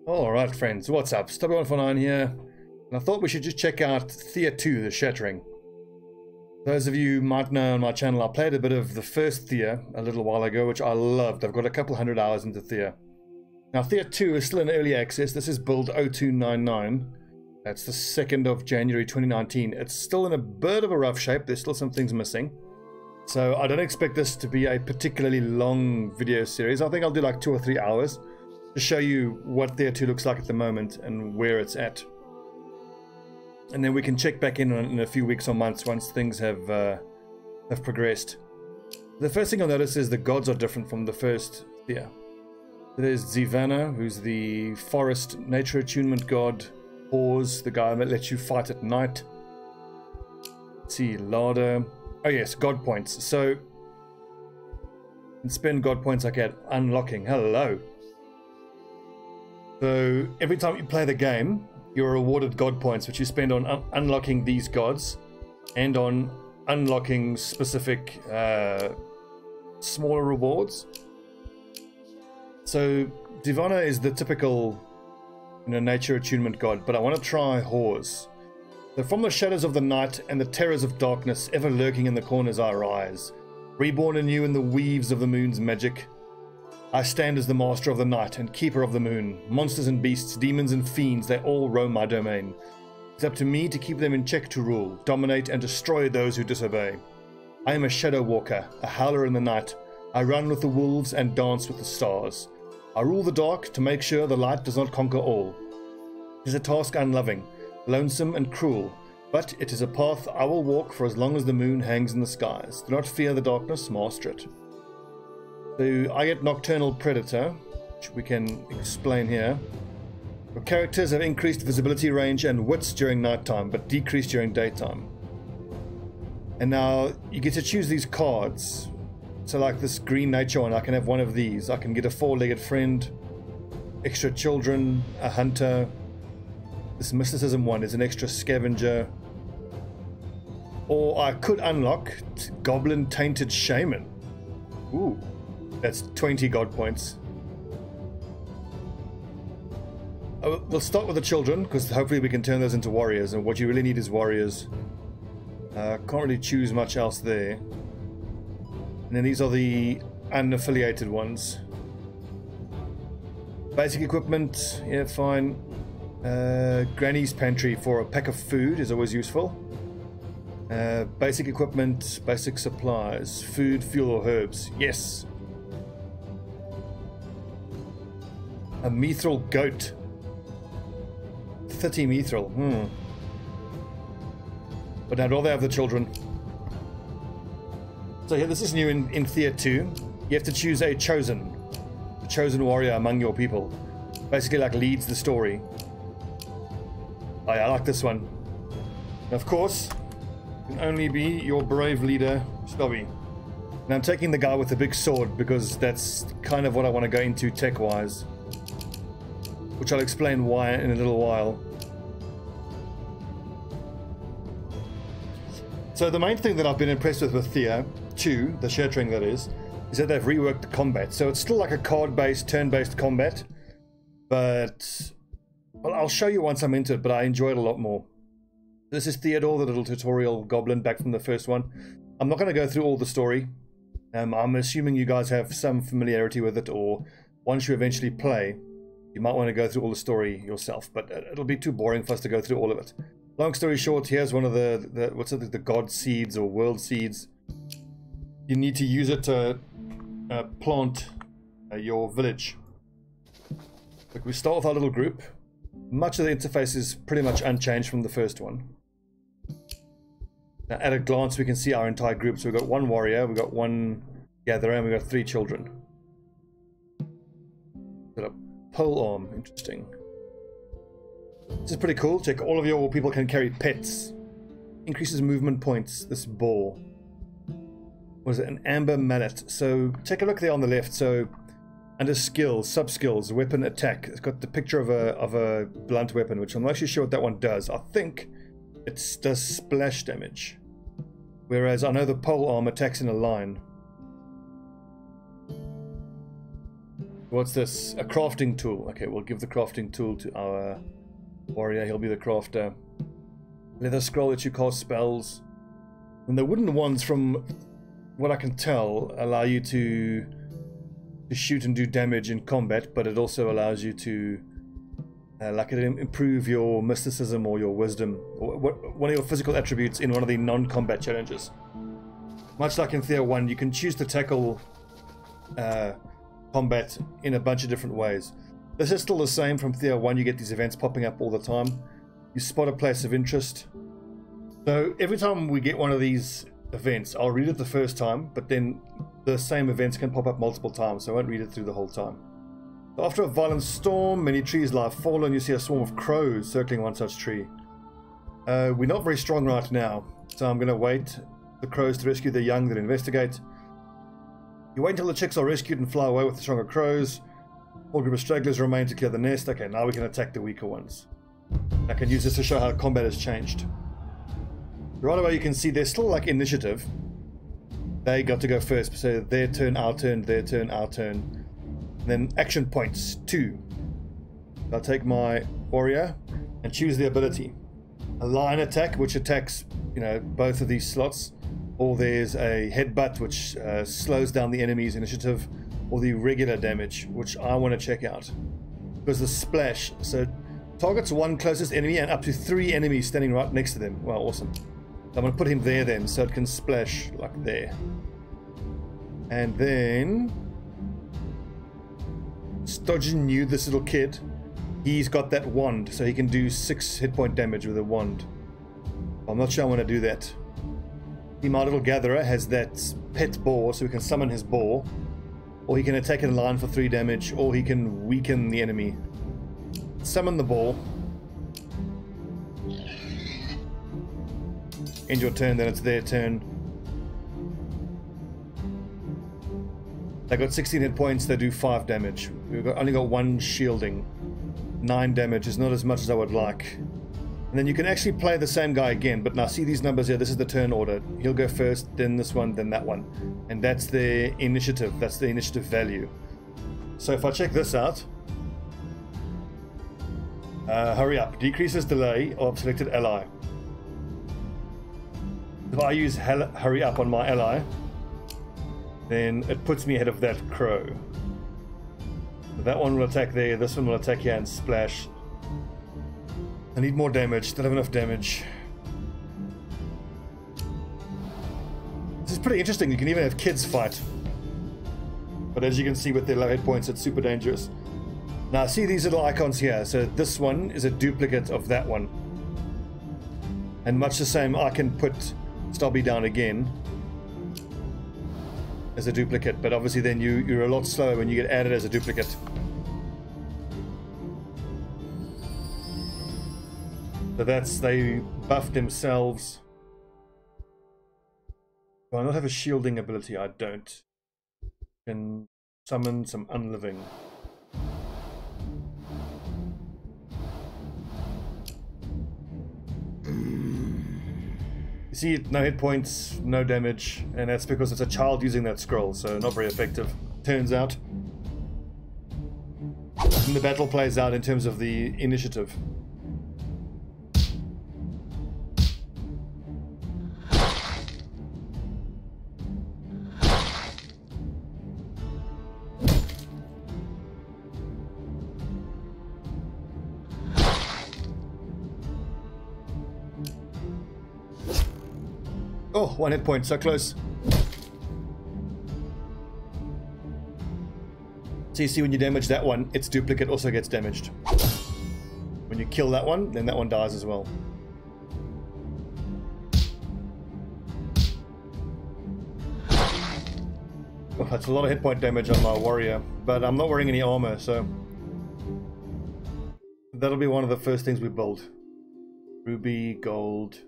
Alright friends, what's up? Stobbie149 here, and I thought we should just check out Thea 2, the Shattering. Those of you might know on my channel, I played a bit of the first Thea a little while ago, which I loved. I've got a couple hundred hours into Thea. Now Thea 2 is still in early access. This is build 0299. That's the 2nd of January 2019. It's still in a bit of a rough shape. There's still some things missing. So I don't expect this to be a particularly long video series. I think I'll do like 2 or 3 hours to show you what Thea 2 looks like at the moment and where it's at. And then we can check back in a few weeks or months once things have progressed. The first thing you'll notice is the gods are different from the first Thea. There's Zivana, who's the forest nature attunement god. Pause, the guy that lets you fight at night. Let's see, Lada. Oh yes, god points. So you can spend god points like at unlocking. Hello. So every time you play the game, you're awarded god points, which you spend on unlocking these gods and on unlocking specific smaller rewards. So Divana is the typical, nature attunement god, but I want to try Horse. So from the shadows of the night and the terrors of darkness ever lurking in the corners I rise, reborn anew in the weaves of the moon's magic. I stand as the master of the night and keeper of the moon. Monsters and beasts, demons and fiends, they all roam my domain. It's up to me to keep them in check, to rule, dominate and destroy those who disobey. I am a shadow walker, a howler in the night. I run with the wolves and dance with the stars. I rule the dark to make sure the light does not conquer all. It is a task unloving, lonesome and cruel, but it is a path I will walk for as long as the moon hangs in the skies. Do not fear the darkness, master it. So I get Nocturnal Predator, which we can explain here. Your characters have increased visibility range and wits during nighttime, but decreased during daytime. And now you get to choose these cards. So like this green nature one, I can have one of these. I can get a 4-legged friend, extra children, a hunter. This mysticism one is an extra scavenger. Or I could unlock Goblin Tainted Shaman. Ooh. That's 20 god points. We'll start with the children, because hopefully we can turn those into warriors, and what you really need is warriors. Can't really choose much else there. And then these are the unaffiliated ones. Basic equipment, yeah, fine. Granny's pantry for a pack of food is always useful. Basic equipment, basic supplies, food, fuel or herbs, yes. A mithril goat. 30 mithril. But I'd rather have the children. So here, this is new in Thea 2. You have to choose a chosen warrior among your people. Basically like leads the story. Oh, yeah, I like this one. And of course, it can only be your brave leader, Stobbie. And I'm taking the guy with the big sword because that's kind of what I want to go into tech-wise. Which I'll explain why in a little while. So the main thing that I've been impressed with Thea 2, the Shattering that is that they've reworked the combat. So it's still like a card-based, turn-based combat, but well, I'll show you once I'm into it, but I enjoy it a lot more. This is Theodore, the little tutorial goblin back from the first one. I'm not going to go through all the story. I'm assuming you guys have some familiarity with it, or once you eventually play, you might want to go through all the story yourself, but it'll be too boring for us to go through all of it. Long story short, here's one of the god seeds or world seeds. You need to use it to plant your village. Look, we start with our little group. Much of the interface is pretty much unchanged from the first one. Now, at a glance, we can see our entire group. So we've got one warrior, we've got one gatherer, and we've got 3 children. Got a pole arm, interesting. This is pretty cool. Check, all of your people can carry pets. Increases movement points, this ball. What is it? An amber mallet. So take a look there on the left. So under skills, sub-skills, weapon attack, it's got the picture of a blunt weapon, which I'm not actually sure what that one does. I think it does splash damage. Whereas I know the pole arm attacks in a line. What's this? A crafting tool. Okay, we'll give the crafting tool to our warrior. He'll be the crafter. Leather scroll that you cast spells. And the wooden ones, from what I can tell, allow you to shoot and do damage in combat, but it also allows you to improve your mysticism or your wisdom, or one of your physical attributes in one of the non-combat challenges. Much like in Thea 1, you can choose to tackle combat in a bunch of different ways. This is still the same from Thea 1. You get these events popping up all the time. You spot a place of interest. So every time we get one of these events, I'll read it the first time, but then the same events can pop up multiple times, so I won't read it through the whole time. After a violent storm, many trees lie fallen. You see a swarm of crows circling one such tree. We're not very strong right now, so I'm going to wait the crows to rescue the young, then investigate. You wait until the chicks are rescued and fly away with the stronger crows. All group of stragglers remain to clear the nest. Okay, now we can attack the weaker ones. I can use this to show how combat has changed. Right away you can see there's still like initiative. They got to go first, so their turn, our turn, their turn, our turn. And then action points, 2. I'll take my warrior and choose the ability. A line attack, which attacks, you know, both of these slots. Or there's a headbutt, which slows down the enemy's initiative. Or the regular damage, which I want to check out. Because the splash, so targets one closest enemy and up to 3 enemies standing right next to them. Well, awesome. I'm going to put him there then, so it can splash like there. And then Stobbie knew this little kid. He's got that wand, so he can do 6 hit point damage with a wand. I'm not sure I want to do that. My little gatherer has that pet boar, so we can summon his boar. Or he can attack in line for 3 damage, or he can weaken the enemy. Summon the boar. End your turn, then it's their turn. They got 16 hit points, they do 5 damage. We've only got 1 shielding. 9 damage is not as much as I would like. And then you can actually play the same guy again, but now see these numbers here, this is the turn order. He'll go first, then this one, then that one. And that's the initiative, that's the initiative value. So if I check this out, hurry up, decreases delay of selected ally. If I use hurry up on my ally, then it puts me ahead of that crow. So that one will attack there, this one will attack here and splash. I need more damage, don't have enough damage. This is pretty interesting, you can even have kids fight. But as you can see with their low hit points, it's super dangerous. Now see these little icons here, so this one is a duplicate of that one. And much the same, I can put Stobbie down again as a duplicate, but obviously then you're a lot slower when you get added as a duplicate. So that's, they buff themselves. Do I not have a shielding ability? I don't. Can summon some unliving. You see, no hit points, no damage, and that's because it's a child using that scroll, so not very effective, turns out. And the battle plays out in terms of the initiative. Oh, 1 hit point, so close. So you see when you damage that one, its duplicate also gets damaged. When you kill that one, then that one dies as well. Oh, that's a lot of hit point damage on my warrior, but I'm not wearing any armor, so that'll be one of the first things we build. Ruby, gold.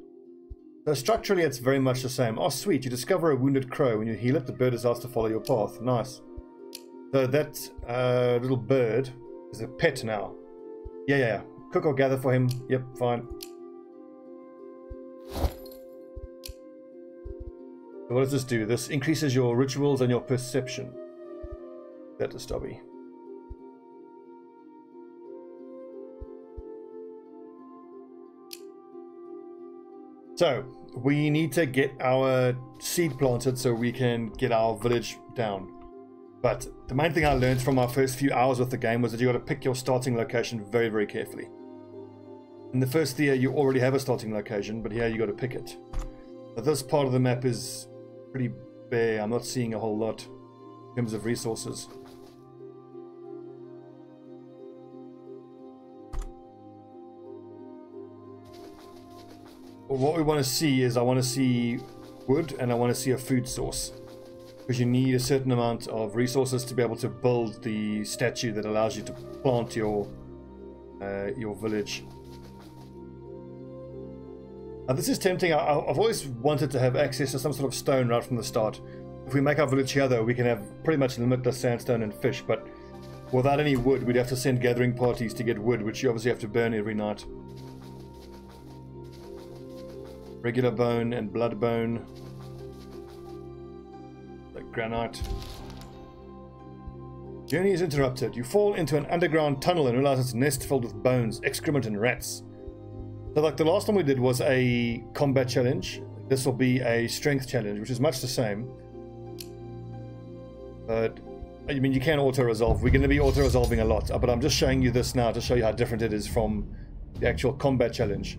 So structurally it's very much the same. Oh sweet, you discover a wounded crow. When you heal it, the bird is asked to follow your path. Nice. So that little bird is a pet now. Yeah. Cook or gather for him. Yep, fine. So what does this do? This increases your rituals and your perception. That is Stobbie. So we need to get our seed planted so we can get our village down. But the main thing I learned from my first few hours with the game was that you got to pick your starting location very, very carefully. In the first Thea, you already have a starting location, but here you got to pick it. But this part of the map is pretty bare. I'm not seeing a whole lot in terms of resources. But what we want to see is I want to see wood and I want to see a food source. Because you need a certain amount of resources to be able to build the statue that allows you to plant your village. Now this is tempting. I've always wanted to have access to some sort of stone right from the start. If we make our village here though, we can have pretty much limitless sandstone and fish, but without any wood we'd have to send gathering parties to get wood, which you obviously have to burn every night. Regular bone and blood bone. Like granite. Journey is interrupted. You fall into an underground tunnel and realize it's a nest filled with bones, excrement and rats. So like the last one we did was a combat challenge. This will be a strength challenge, which is much the same. But I mean, you can auto-resolve. We're going to be auto-resolving a lot, but I'm just showing you this now to show you how different it is from the actual combat challenge.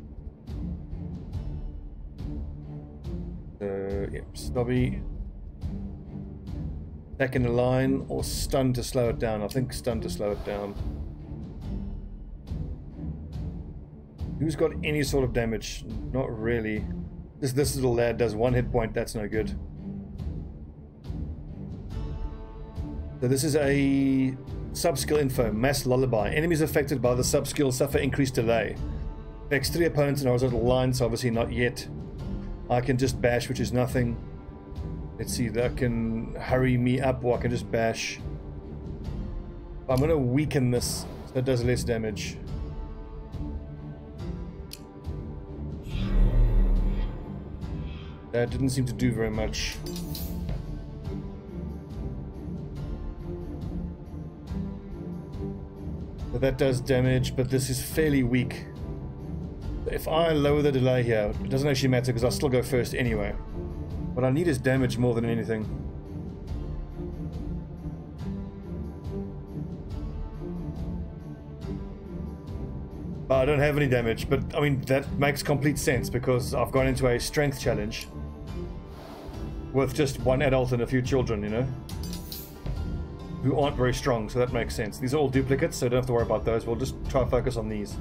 Yep, Stobbie. Attack in the line or stun to slow it down. I think stun to slow it down. Who's got any sort of damage? Not really. This little lad does 1 hit point. That's no good. So this is a sub-skill info. Mass Lullaby. Enemies affected by the sub-skill suffer increased delay. Affects 3 opponents in a horizontal line, so obviously not yet. I can just bash, which is nothing. Let's see, that can hurry me up, or I can just bash. I'm going to weaken this so it does less damage. That didn't seem to do very much. So that does damage, but this is fairly weak. If I lower the delay here, it doesn't actually matter because I'll still go first anyway. What I need is damage more than anything. But I don't have any damage, but I mean that makes complete sense because I've gone into a strength challenge with just 1 adult and a few children, you know, who aren't very strong, so that makes sense. These are all duplicates, so don't have to worry about those. We'll just try to focus on these.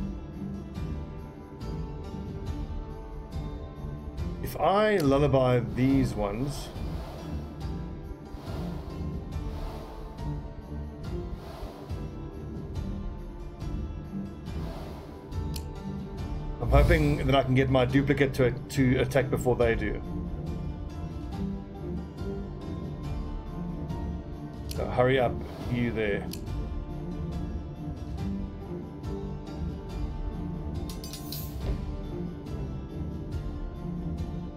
If I lullaby these ones, I'm hoping that I can get my duplicate to attack before they do. So hurry up, you there.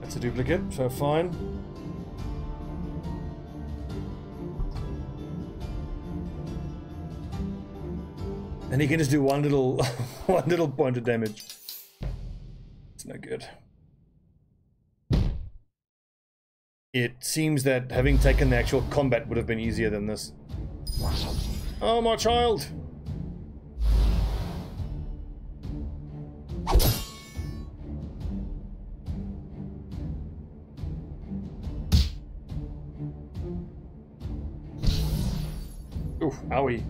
That's a duplicate, so fine. And he can just do one little point of damage. It's no good. It seems that having taken the actual combat would have been easier than this. Oh, my child! Oof, owie.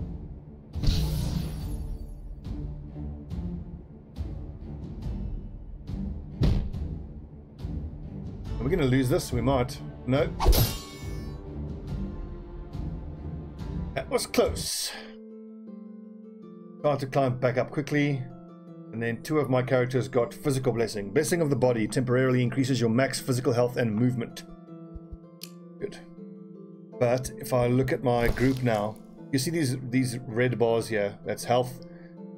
Are we going to lose this? We might. No. That was close. Try to climb back up quickly. And then 2 of my characters got physical blessing. Blessing of the body temporarily increases your max physical health and movement. Good. But if I look at my group now, you see these red bars here? That's health.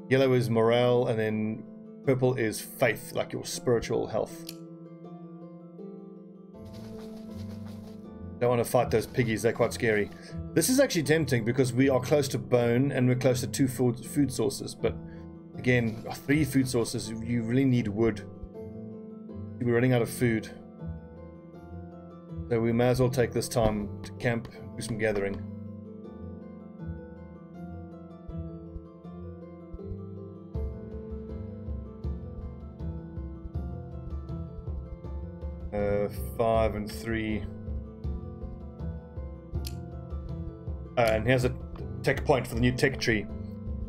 Yellow is morale, and then purple is faith, like your spiritual health. Don't want to fight those piggies, they're quite scary. This is actually tempting because we are close to bone and we're close to 2 food sources, but again, 3 food sources, you really need wood. We're running out of food. So we may as well take this time to camp, do some gathering. Five and 3. And here's a tech point for the new tech tree.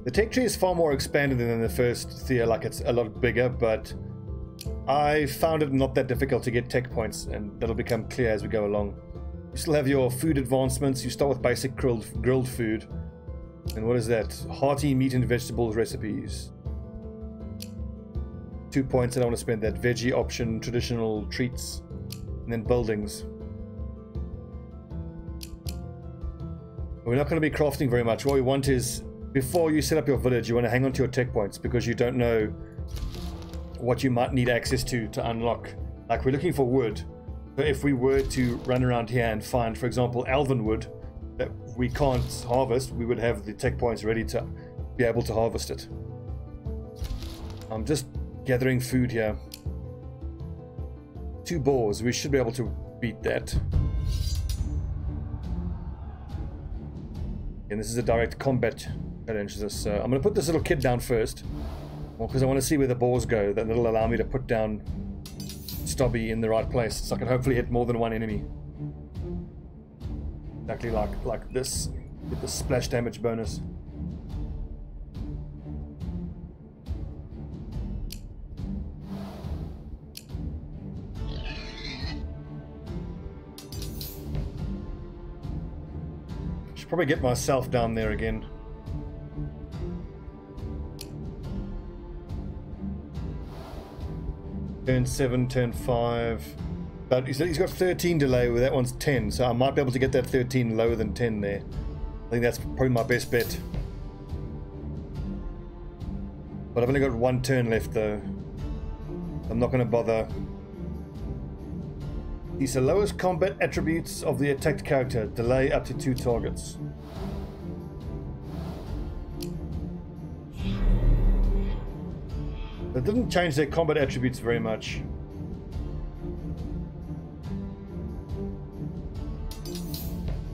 The tech tree is far more expanded than the first Thea, like it's a lot bigger, but I found it not that difficult to get tech points, and that'll become clear as we go along. You still have your food advancements. You start with basic grilled food. And what is that? Hearty meat and vegetables recipes. 2 points, I don't want to spend that. Veggie option, traditional treats, and then buildings. We're not going to be crafting very much. What we want is, before you set up your village, you want to hang on to your tech points, because you don't know what you might need access to unlock. Like, we're looking for wood. But if we were to run around here and find, for example, elven wood that we can't harvest, we would have the tech points ready to be able to harvest it. I'm just gathering food here. 2 boars, we should be able to beat that. And this is a direct combat challenge. I'm going to put this little kid down first, because I want to see where the boars go. That'll allow me to put down Stobbie in the right place, so I can hopefully hit more than one enemy. Exactly like this, with the splash damage bonus. Should probably get myself down there again. Turn 7, turn 5. But he's got 13 delay, where that one's 10, so I might be able to get that 13 lower than 10 there. I think that's probably my best bet. But I've only got 1 turn left though. I'm not going to bother. These are lowest combat attributes of the attacked character. Delay up to 2 targets. That didn't change their combat attributes very much.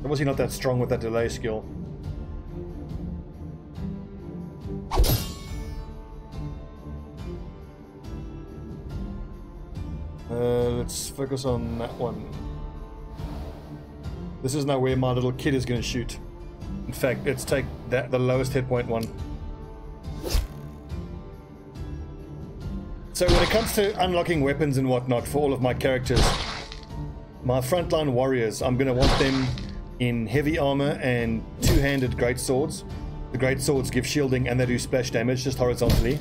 Obviously not that strong with that delay skill. Let's focus on that one. This is now where my little kid is going to shoot. In fact, let's take the lowest hit point one. So when it comes to unlocking weapons and whatnot for all of my characters, my frontline warriors, I'm going to want them in heavy armor and 2-handed greatswords. The greatswords give shielding and they do splash damage just horizontally.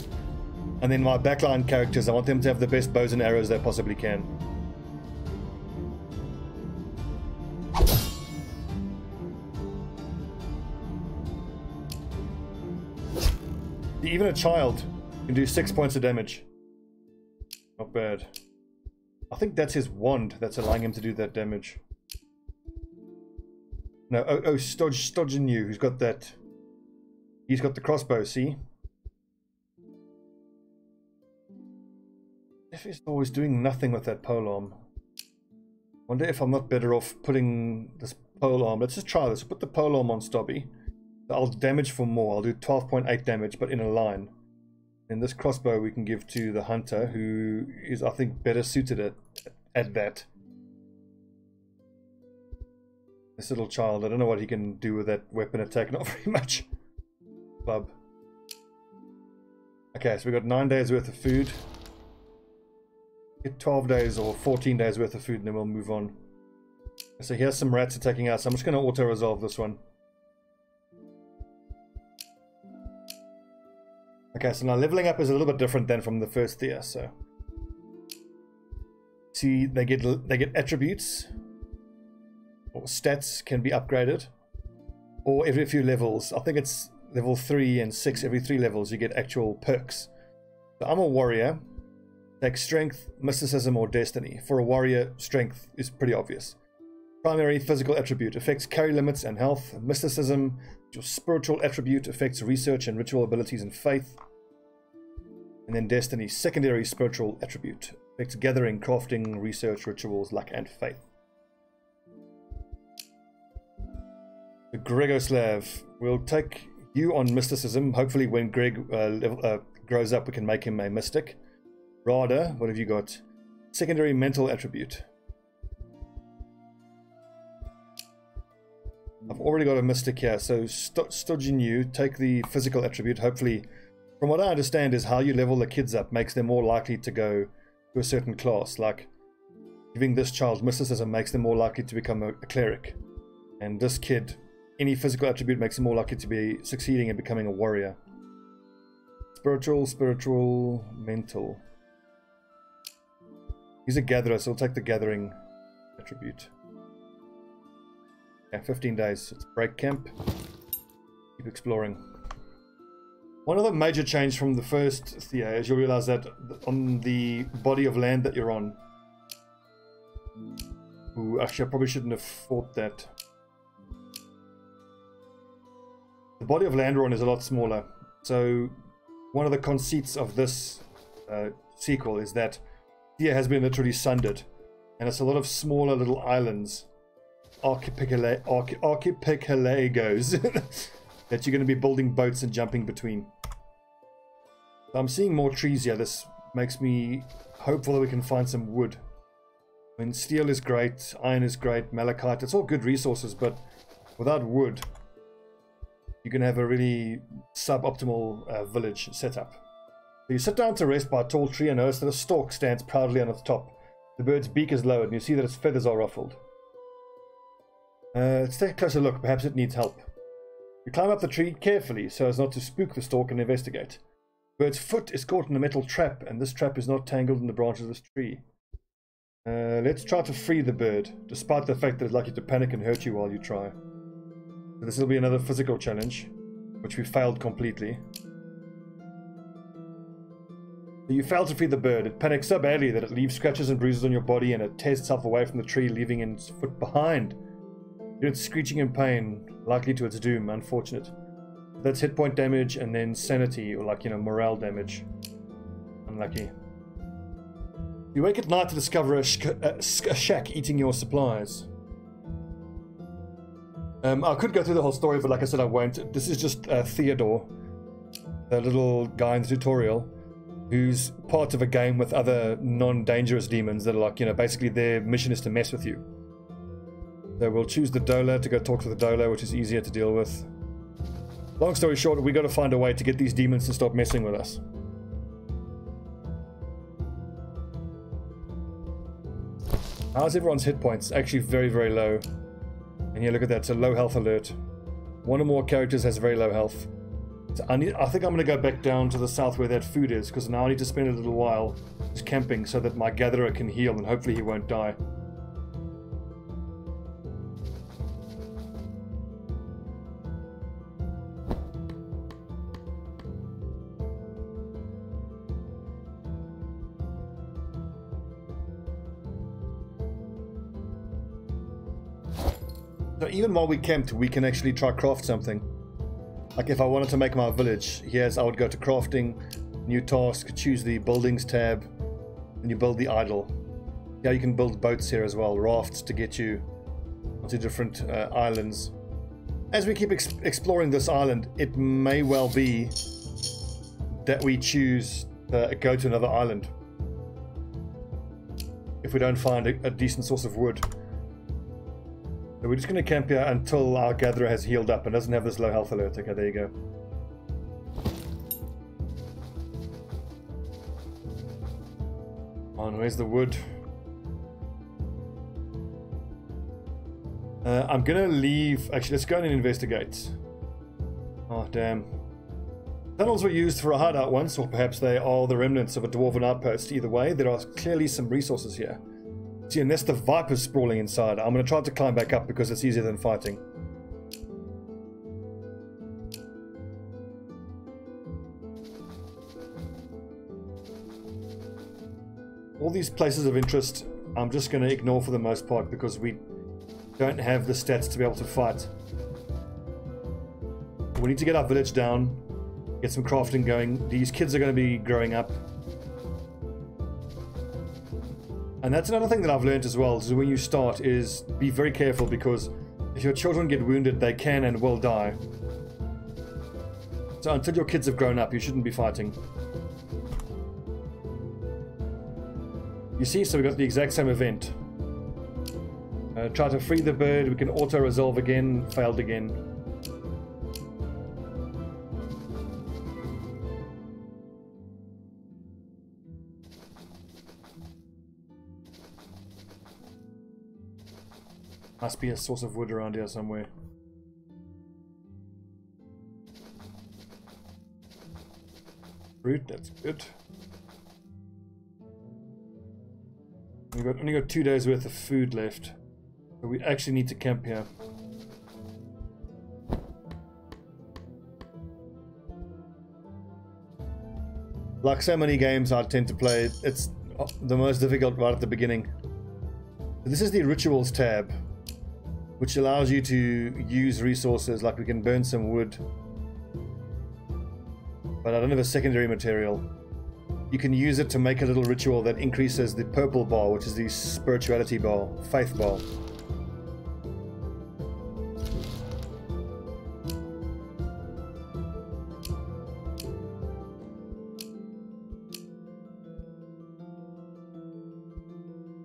And then my backline characters, I want them to have the best bows and arrows they possibly can. Even a child can do 6 points of damage. Not bad. I think that's his wand that's allowing him to do that damage. No, Stodgenu, who's got that. He's got the crossbow, see? If he's always doing nothing with that polearm. Wonder if I'm not better off putting this polearm. Let's just try this. Put the polearm on Stobbie. I'll damage for more. I'll do 12.8 damage, but in a line. And this crossbow we can give to the hunter, who is, I think, better suited at that. This little child, I don't know what he can do with that weapon attack. Not very much. Club. Okay, so we got 9 days worth of food. Get 12 days or 14 days worth of food, and then we'll move on. So here's some rats attacking us. I'm just going to auto-resolve this one. Okay, so now leveling up is a little bit different than from the first Thea, so see, they get attributes or stats can be upgraded, or every few levels. I think it's level 3 and 6, every 3 levels you get actual perks. So I'm a warrior, take strength, mysticism, or destiny. For a warrior, strength is pretty obvious. Primary physical attribute affects carry limits and health. Mysticism, your spiritual attribute, affects research and ritual abilities and faith. And then destiny, secondary spiritual attribute, It's gathering, crafting, research, rituals, luck, and faith. The Gregoslav. We'll take you on mysticism. Hopefully when Greg grows up, we can make him a mystic. Rada, what have you got? Secondary mental attribute. I've already got a mystic here, so Stodging you, take the physical attribute. Hopefully, from what I understand, is how you level the kids up makes them more likely to go to a certain class. Like, giving this child mysticism makes them more likely to become a cleric. And this kid, any physical attribute makes him more likely to be succeeding and becoming a warrior. Spiritual, mental. He's a gatherer, so we'll take the gathering attribute. Yeah, 15 days. It's break camp. Keep exploring. One other major change from the first Thea is you'll realize that on the body of land that you're on. Ooh, actually, I probably shouldn't have fought that. The body of land we're on is a lot smaller. So, one of the conceits of this sequel is that Thea has been literally sundered. And it's a lot of smaller little islands. Archipelagos that you're going to be building boats and jumping between. So I'm seeing more trees here. This makes me hopeful that we can find some wood. I mean, steel is great, iron is great, malachite, it's all good resources, but without wood you can have a really suboptimal village setup. So you sit down to rest by a tall tree and notice that a stork stands proudly on its top. The bird's beak is lowered and you see that its feathers are ruffled. Let's take a closer look. Perhaps it needs help. You climb up the tree carefully so as not to spook the stork and investigate. The bird's foot is caught in a metal trap, and this trap is not tangled in the branches of this tree. Let's try to free the bird, despite the fact that it's likely to panic and hurt you while you try. So this will be another physical challenge, which we failed completely. So you fail to free the bird. It panics so badly that it leaves scratches and bruises on your body, and it tears itself away from the tree, leaving its foot behind. It's screeching in pain, likely to its doom. Unfortunate. That's hit point damage and then sanity, or like, you know, morale damage. Unlucky. You wake at night to discover a shack eating your supplies. I could go through the whole story, but like I said, I won't. This is just Theodore, the little guy in the tutorial, who's part of a game with other non-dangerous demons that are like, you know, basically their mission is to mess with you. So we'll choose the Dola to go talk to the Dola, which is easier to deal with. Long story short, we got to find a way to get these demons to stop messing with us. How's everyone's hit points? Actually very, very low. And yeah, look at that, it's a low health alert. One or more characters has very low health. So I think I'm going to go back down to the south where that food is, because now I need to spend a little while just camping so that my gatherer can heal and hopefully he won't die. So even while we camped, we can actually try craft something. Like if I wanted to make my village, here's I would go to crafting, new task, choose the buildings tab, and you build the idol. Yeah, you can build boats here as well, rafts to get you onto different islands. As we keep exploring this island, it may well be that we choose to go to another island if we don't find a decent source of wood. So we're just going to camp here until our gatherer has healed up and doesn't have this low health alert. Okay, there you go. On, where's the wood? I'm going to leave... Actually, let's go and investigate. Oh, damn. Tunnels were used for a hideout once, or perhaps they are the remnants of a dwarven outpost. Either way, there are clearly some resources here. See a nest of vipers sprawling inside. I'm going to try to climb back up because it's easier than fighting. All these places of interest I'm just going to ignore for the most part because we don't have the stats to be able to fight. We need to get our village down, get some crafting going. These kids are going to be growing up. And that's another thing that I've learned as well, is when you start, is be very careful, because if your children get wounded, they can and will die. So until your kids have grown up, you shouldn't be fighting. You see, so we got the exact same event. Try to free the bird, we can auto-resolve again, failed again. Must be a source of wood around here somewhere. Fruit, that's good. We've only got 2 days worth of food left. So we actually need to camp here. Like so many games I tend to play, it's the most difficult right at the beginning. This is the rituals tab, which allows you to use resources, like we can burn some wood. But I don't have a secondary material. You can use it to make a little ritual that increases the purple bar, which is the spirituality bar, faith bar.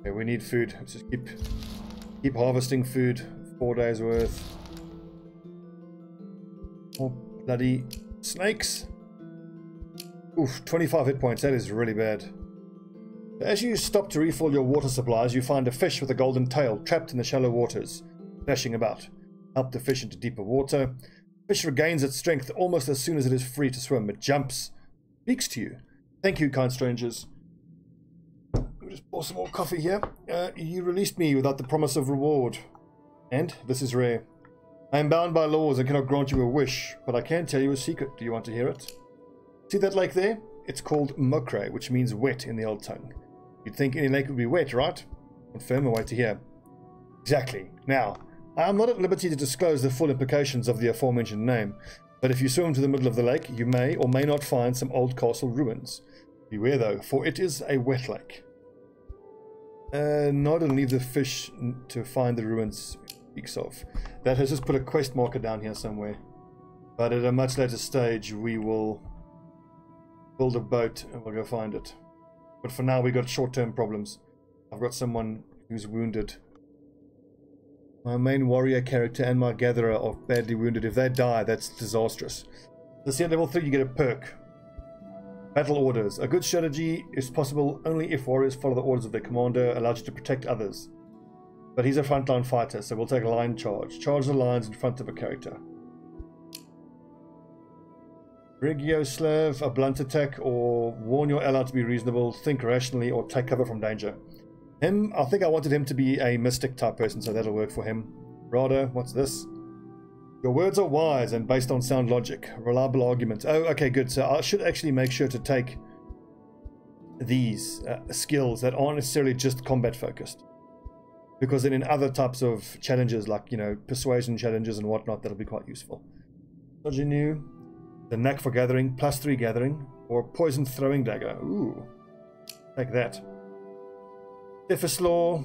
Okay, we need food. Let's just keep harvesting food. 4 days worth. Oh, bloody snakes. Oof, 25 hit points. That is really bad. As you stop to refill your water supplies, you find a fish with a golden tail trapped in the shallow waters, splashing about. Help the fish into deeper water. Fish regains its strength almost as soon as it is free to swim. It jumps, speaks to you. Thank you, kind strangers. We'll just pour some more coffee here. You released me without the promise of reward. And this is rare. I am bound by laws and cannot grant you a wish, but I can tell you a secret. Do you want to hear it? See that lake there? It's called Mokre, which means wet in the old tongue. You'd think any lake would be wet, right? Confirm or wait to hear. Exactly. Now, I am not at liberty to disclose the full implications of the aforementioned name, but if you swim to the middle of the lake, you may or may not find some old castle ruins. Beware though, for it is a wet lake. Nod and leave the fish to find the ruins speaks of. That has just put a quest marker down here somewhere. But at a much later stage, we will build a boat and we'll go find it. But for now, we got short-term problems. I've got someone who's wounded. My main warrior character and my gatherer are badly wounded. If they die, that's disastrous. So see, at level 3, you get a perk. Battle orders. A good strategy is possible only if warriors follow the orders of their commander, allows you to protect others. But he's a frontline fighter, so we'll take a line charge. Charge the lines in front of a character. Regioslav, a blunt attack, or warn your ally to be reasonable, think rationally, or take cover from danger. Him, I think I wanted him to be a mystic type person, so that'll work for him. Rada, what's this? Your words are wise and based on sound logic. Reliable arguments. Oh, okay, good. So I should actually make sure to take these skills that aren't necessarily just combat focused. Because then in other types of challenges, like, you know, persuasion challenges and whatnot, that'll be quite useful. Sojinu, the knack for gathering, +3 gathering, or poison throwing dagger. Ooh, take that. Ephislaw,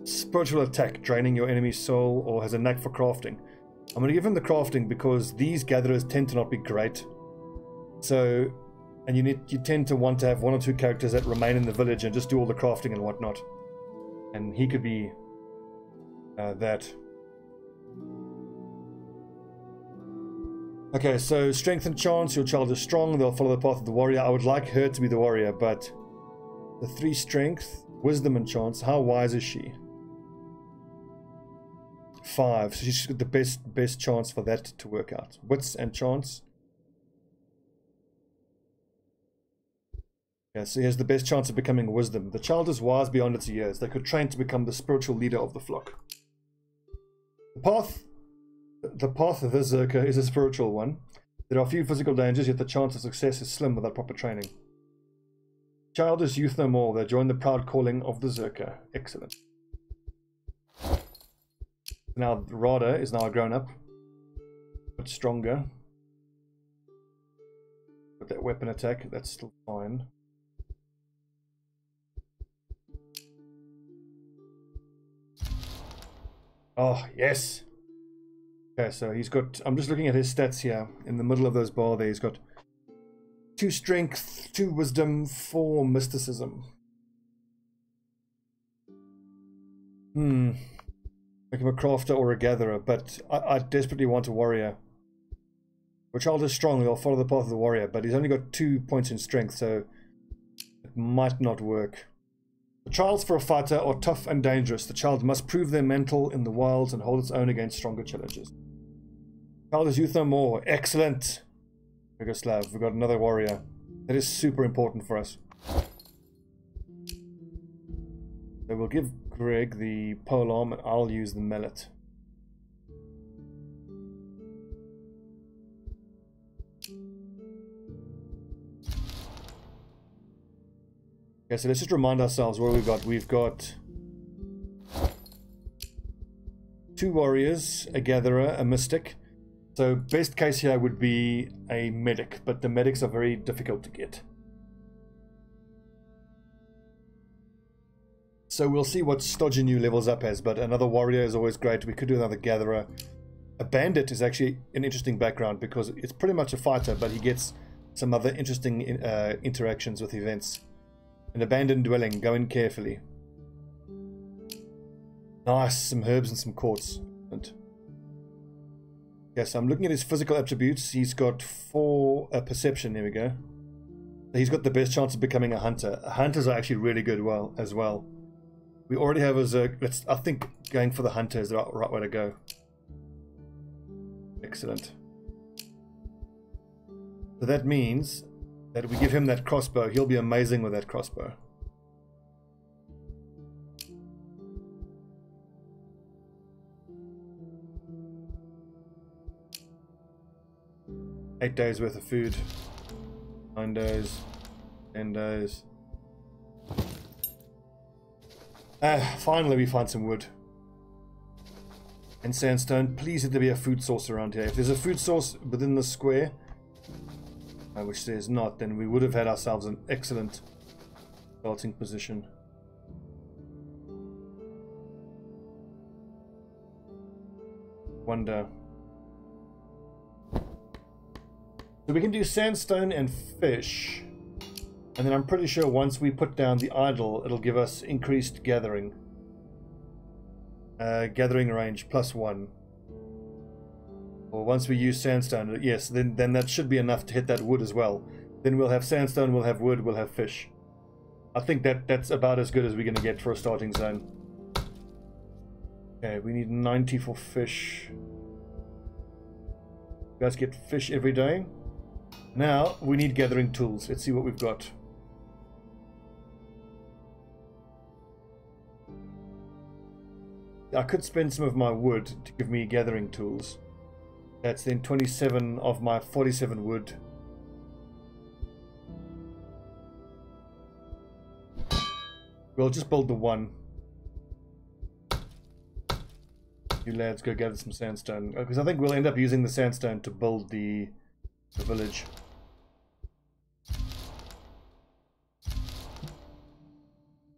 spiritual attack, draining your enemy's soul, or has a knack for crafting. I'm going to give him the crafting because these gatherers tend to not be great. So, and you tend to want to have 1 or 2 characters that remain in the village and just do all the crafting and whatnot. And he could be that. Okay, so strength and chance. Your child is strong. They'll follow the path of the warrior. I would like her to be the warrior, but the 3 strength, wisdom and chance. How wise is she? 5. So she's got the best chance for that to work out. Wits and chance. Yeah, so he has the best chance of becoming wisdom. The child is wise beyond its years. They could train to become the spiritual leader of the flock. The path of this Zerka is a spiritual one. There are few physical dangers, yet the chance of success is slim without proper training. Child is youth no more. They join the proud calling of the Zerka. Excellent. Now Rada is now a grown-up, but stronger. With that weapon attack, that's still fine. Oh, yes. Okay, so he's got... I'm just looking at his stats here. In the middle of those bar there, he's got 2 strength, 2 wisdom, 4 mysticism. Make him a crafter or a gatherer, but I desperately want a warrior. Your child is strong, they'll follow the path of the warrior, but he's only got 2 points in strength, so it might not work. The trials for a fighter are tough and dangerous. The child must prove their mantle in the wilds and hold its own against stronger challenges. Child is youth no more. Excellent. Yugoslav, we've got another warrior. That is super important for us. So we'll give Greg the polearm and I'll use the mallet. Okay, so let's just remind ourselves what we've got. We've got 2 warriors, a gatherer, a mystic. So best case here would be a medic, but the medics are very difficult to get. So we'll see what Stodgy new levels up as, but another warrior is always great. We could do another gatherer. A bandit is actually an interesting background because it's pretty much a fighter, but he gets some other interesting interactions with events. An abandoned dwelling, go in carefully. Nice, some herbs and some quartz. Yes, I'm looking at his physical attributes. He's got 4 perception, here we go. He's got the best chance of becoming a hunter. Hunters are actually really good as well. We already have a I think going for the hunter is the right way to go. Excellent. So that means that if we give him that crossbow, he'll be amazing with that crossbow. Eight days worth of food. 9 days. 10 days. Finally we find some wood. And sandstone. Please let there be a food source around here. If there's a food source within the square, which there's not, then we would have had ourselves an excellent starting position. Wonder. So we can do sandstone and fish. And then I'm pretty sure once we put down the idol, it'll give us increased gathering. Gathering range +1. Or once we use sandstone, yes, then that should be enough to hit that wood as well. Then we'll have sandstone, we'll have wood, we'll have fish. I think that's about as good as we're going to get for a starting zone. Okay, we need 90 for fish. You guys get fish every day. Now, we need gathering tools. Let's see what we've got. I could spend some of my wood to give me gathering tools. That's then 27 of my 47 wood. We'll just build the one. You lads go gather some sandstone. Because I think we'll end up using the sandstone to build the village.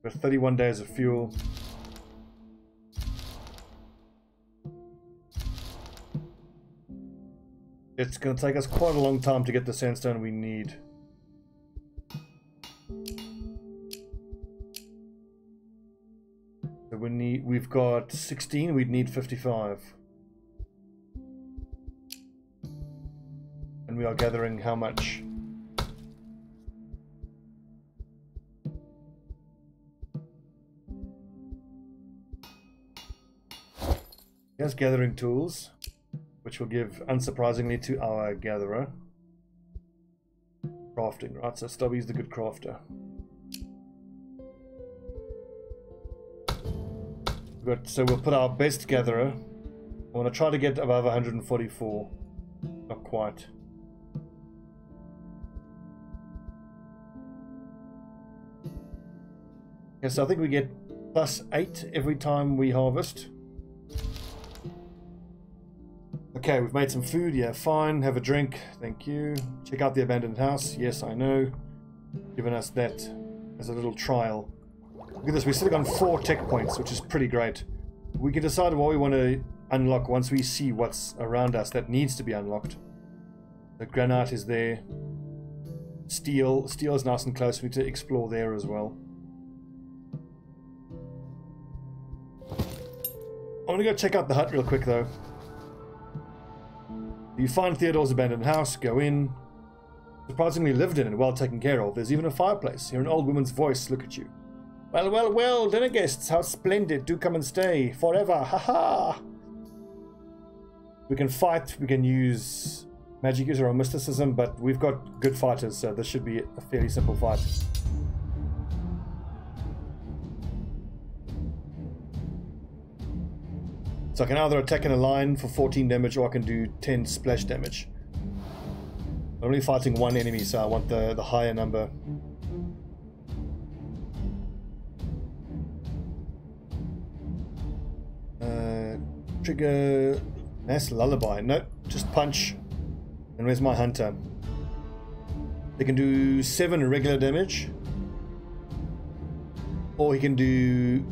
Got 31 days of fuel. It's going to take us quite a long time to get the sandstone we need. So we've got 16, we'd need 55. And we are gathering how much? Here's gathering tools, which will give, unsurprisingly, to our gatherer. Crafting, right? So Stobbie's the good crafter. So we'll put our best gatherer. I want to try to get above 144. Not quite. Yes, I think we get +8 every time we harvest. Okay, we've made some food. Yeah, fine. Have a drink. Thank you. Check out the abandoned house. Yes, I know. Given us that as a little trial. Look at this. We're sitting on 4 tech points, which is pretty great. We can decide what we want to unlock once we see what's around us that needs to be unlocked. The granite is there. Steel is nice and close. We need to explore there as well. I want to go check out the hut real quick though. You find Theodore's abandoned house, go in. Surprisingly lived in and well taken care of. There's even a fireplace. Hear an old woman's voice look at you. Well, well, well, dinner guests, how splendid. Do come and stay forever. Ha ha. We can fight, we can use magic user or mysticism, but we've got good fighters, so this should be a fairly simple fight. So I can either attack in a line for 14 damage or I can do 10 splash damage. I'm only fighting one enemy, so I want the higher number. Trigger mass lullaby. Nope, just punch. And where's my hunter? They can do 7 regular damage, or he can do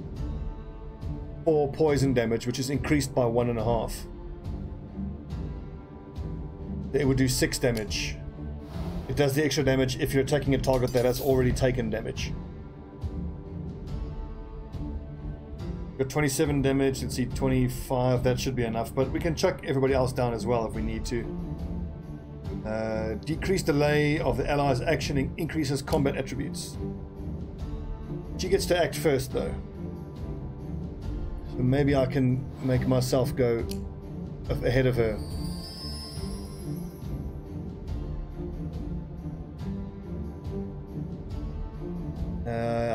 4 poison damage, which is increased by 1.5. It would do 6 damage. It does the extra damage if you're attacking a target that has already taken damage. Got 27 damage, let's see, 25, that should be enough, but we can chuck everybody else down as well if we need to. Decrease delay of the allies' action increases combat attributes. She gets to act first though. So maybe I can make myself go ahead of her.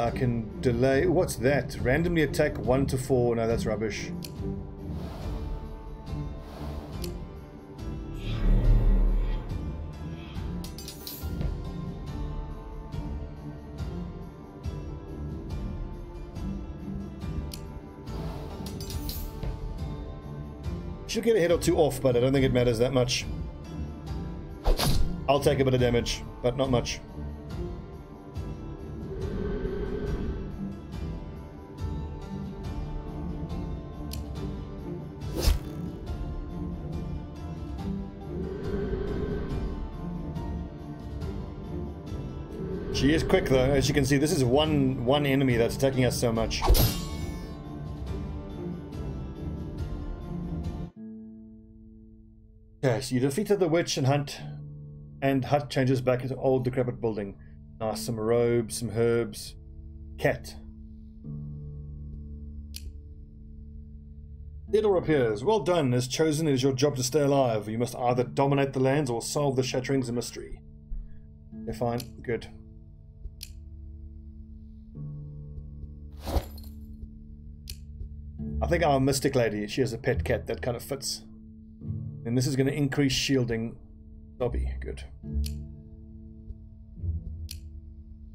I can delay. What's that? Randomly attack 1 to 4. No, that's rubbish. She'll get a hit or 2 off, but I don't think it matters that much. I'll take a bit of damage, but not much. She is quick though, as you can see. This is one enemy that's attacking us so much. Okay, so you defeated the witch and hut changes back into old decrepit building. Nice, some robes, some herbs. Cat. Theodore appears. Well done. As chosen, it is your job to stay alive. You must either dominate the lands or solve the Shattering's mystery. Okay, fine. Good. I think our mystic lady, she has a pet cat that kind of fits. And this is going to increase shielding. Stobbie, good.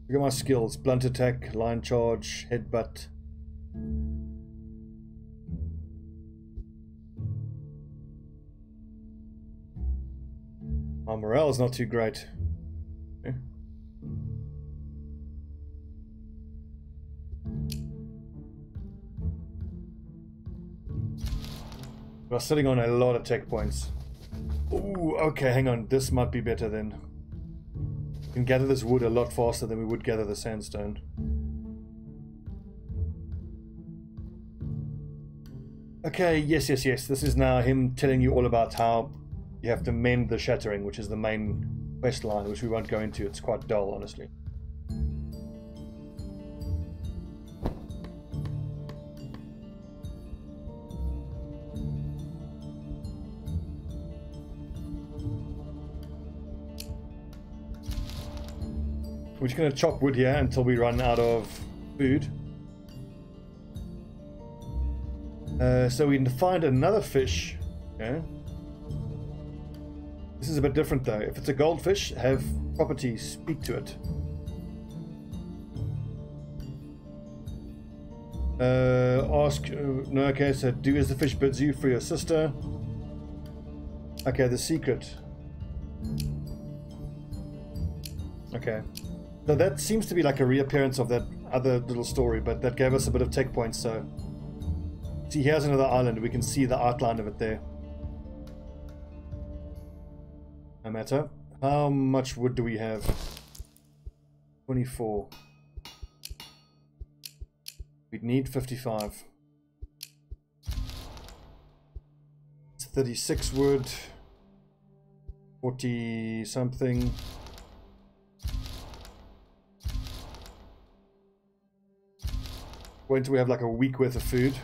Look at my skills. Blunt attack, line charge, headbutt. My morale is not too great. Okay. We're sitting on a lot of tech points. Ooh, okay, hang on. This might be better then. We can gather this wood a lot faster than we would gather the sandstone. Okay, yes. This is now him telling you all about how you have to mend the Shattering, which is the main quest line, which we won't go into. It's quite dull, honestly. We're just going to chop wood here until we run out of food. So we can find another fish. Okay. This is a bit different though. If it's a goldfish, have properties speak to it. Ask, no, okay, so do as the fish bids you for your sister. Okay, the secret. Okay. So that seems to be like a reappearance of that other little story, but that gave us a bit of tech points, so See, here's another island. We can see the outline of it there. No matter. How much wood do we have? 24. We'd need 55. It's 36 wood. 40 something. Wait until we have like a week worth of food.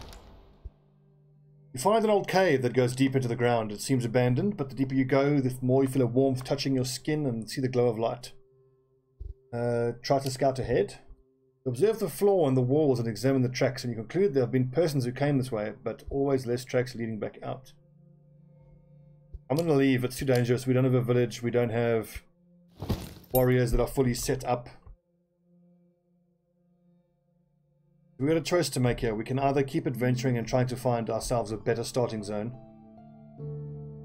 You find an old cave that goes deep into the ground. It seems abandoned, but the deeper you go, the more you feel a warmth touching your skin and see the glow of light. Try to scout ahead. Observe the floor and the walls and examine the tracks, and you conclude there have been persons who came this way, but always less tracks leading back out. I'm going to leave. It's too dangerous. We don't have a village. We don't have warriors that are fully set up. We've got a choice to make here. We can either keep adventuring and trying to find ourselves a better starting zone,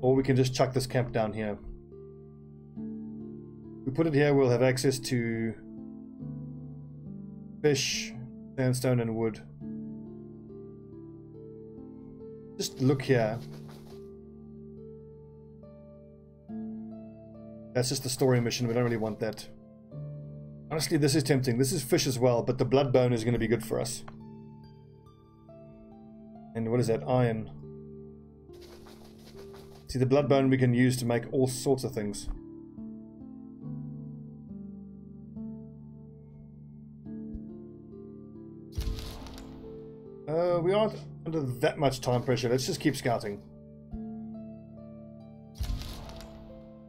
or we can just chuck this camp down here. If we put it here, we'll have access to fish, sandstone and wood. Just look here. That's just the story mission. We don't really want that. Honestly, this is tempting. This is fish as well, but the blood bone is going to be good for us. And what is that? Iron. See, the blood bone we can use to make all sorts of things. We aren't under that much time pressure. Let's just keep scouting.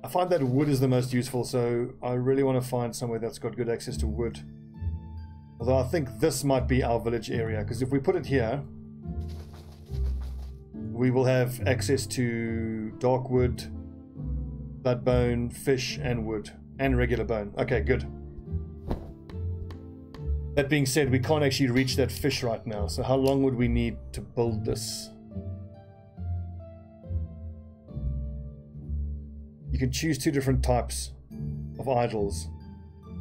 I find that wood is the most useful, so I really want to find somewhere that's got good access to wood. Although I think this might be our village area, because if we put it here, we will have access to dark wood, blood bone, fish, and wood, and regular bone. Okay, good. That being said, we can't actually reach that fish right now, so how long would we need to build this? You can choose two different types of idols.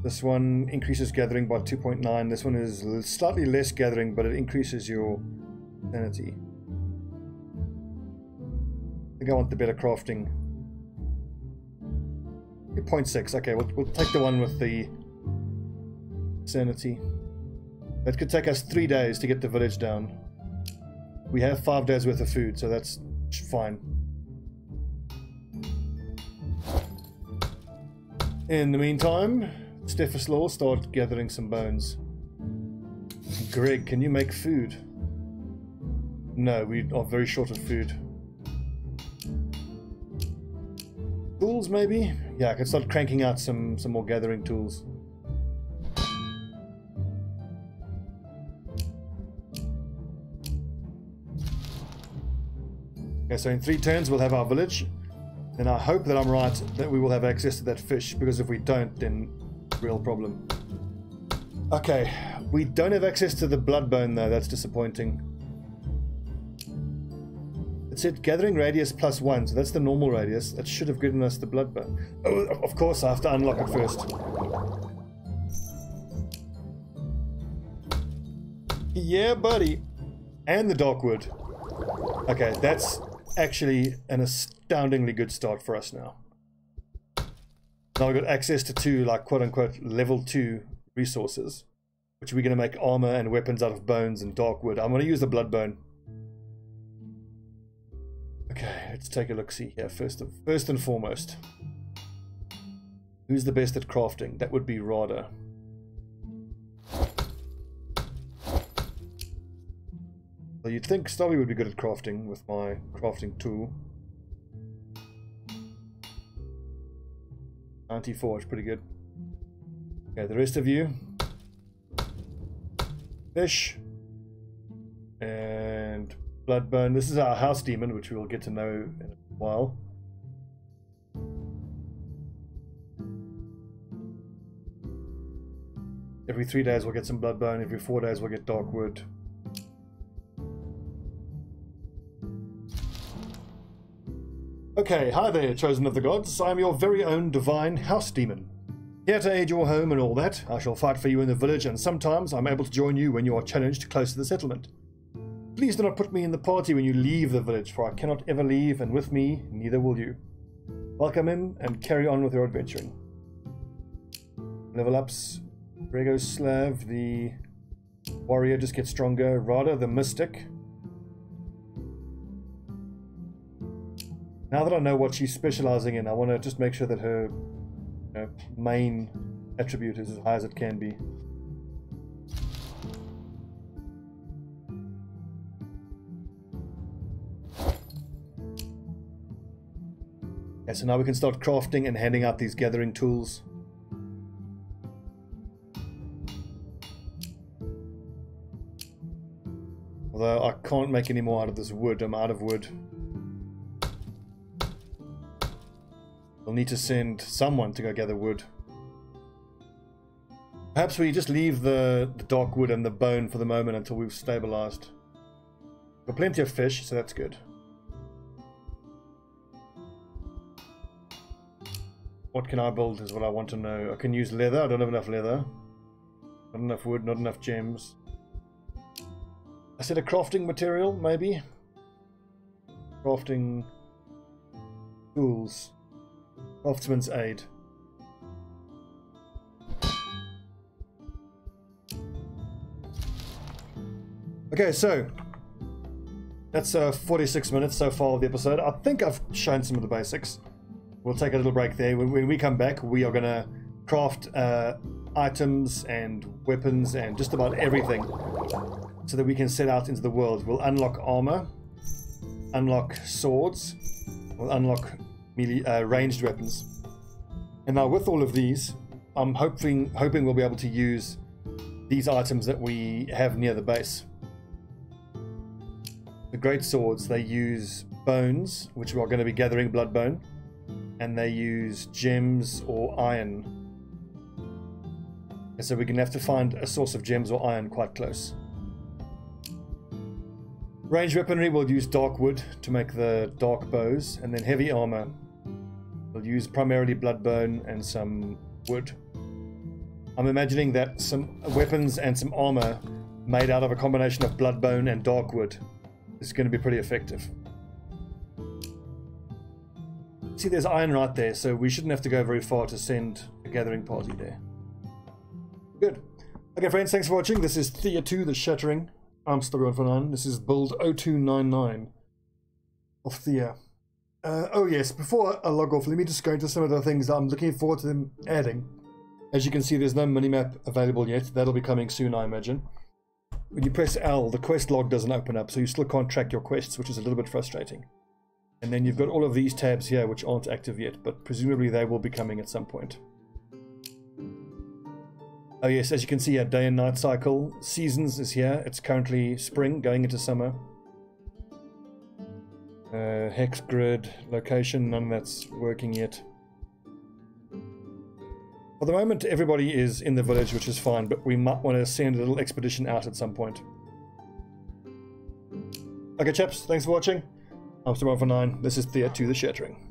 This one increases gathering by 2.9. This one is slightly less gathering, but it increases your sanity. I think I want the better crafting. 2.6. Okay, we'll take the one with the sanity. That could take us 3 days to get the village down. We have 5 days worth of food, so that's fine. In the meantime, Stephislaw, start gathering some bones. Greg, can you make food? No, we are very short of food. Tools, maybe? Yeah, I can start cranking out some more gathering tools. Okay, so in 3 turns we'll have our village. And I hope that I'm right, that we will have access to that fish, because if we don't, then real problem. Okay, we don't have access to the blood bone though, that's disappointing. It said gathering radius +1, so that's the normal radius. That should have given us the blood bone. Oh, of course, I have to unlock it first. Yeah, buddy. And the dark wood. Okay, that's actually an astoundingly good start for us now. Now we've got access to 2, like, quote-unquote, level 2 resources, which we're going to make armor and weapons out of bones and dark wood. I'm going to use the blood bone. Okay, let's take a look-see here. First and foremost, who's the best at crafting? That would be Rada. So you'd think Stobbie would be good at crafting with my crafting tool. 94 is pretty good. Okay, the rest of you. Fish. And bloodbone. This is our house demon, which we will get to know in a while. Every 3 days we'll get some bloodbone. Every 4 days we'll get dark wood. Okay, hi there, chosen of the gods. I am your very own divine house demon. Here to aid your home and all that. I shall fight for you in the village, and sometimes I'm able to join you when you are challenged close to the settlement. Please do not put me in the party when you leave the village, for I cannot ever leave, and with me, neither will you. Welcome in and carry on with your adventuring. Level ups. Rego Slav, the warrior, just gets stronger. Rada, the mystic. Now that I know what she's specializing in, I want to just make sure that her main attribute is as high as it can be. Okay, so now we can start crafting and handing out these gathering tools. Although I can't make any more out of this wood, I'm out of wood. We'll need to send someone to go gather wood. Perhaps we just leave the dark wood and the bone for the moment until we've stabilized. Got plenty of fish, so that's good. What can I build is what I want to know. I can use leather. I don't have enough leather. Not enough wood, not enough gems. I said a crafting material, maybe? Crafting tools. Craftsman's aid. Okay, so that's 46 minutes so far of the episode. I think I've shown some of the basics. We'll take a little break there. When we come back, we are going to craft items and weapons and just about everything so that we can set out into the world. We'll unlock armor, unlock swords, we'll unlock melee, ranged weapons. And now with all of these, I'm hoping we'll be able to use these items that we have near the base. The great swords, they use bones, which we are going to be gathering bloodbone, and they use gems or iron. And so we're going to have to find a source of gems or iron quite close. Ranged weaponry, we'll use dark wood to make the dark bows, and then heavy armor. We'll use primarily bloodbone and some wood. I'm imagining that some weapons and some armor made out of a combination of bloodbone and dark wood is going to be pretty effective. See, there's iron right there, so we shouldn't have to go very far to send a gathering party there. Good. Okay, friends, thanks for watching. This is Thea 2, the Shattering. I'm Stobbie149. This is build 0299 of Thea. Oh yes, before I log off, let me just go into some of the things that I'm looking forward to them adding. As you can see, there's no minimap available yet. That'll be coming soon, I imagine. When you press L, the quest log doesn't open up, so you still can't track your quests, which is a little bit frustrating. And then you've got all of these tabs here, which aren't active yet, but presumably they will be coming at some point. Oh yes, as you can see, our day and night cycle. Seasons is here. It's currently spring, going into summer. Hex grid, location, none of that's working yet. For the moment, everybody is in the village, which is fine, but we might want to send a little expedition out at some point. Okay, chaps, thanks for watching. I'm Stobbie149. This is Thea 2, the Shattering.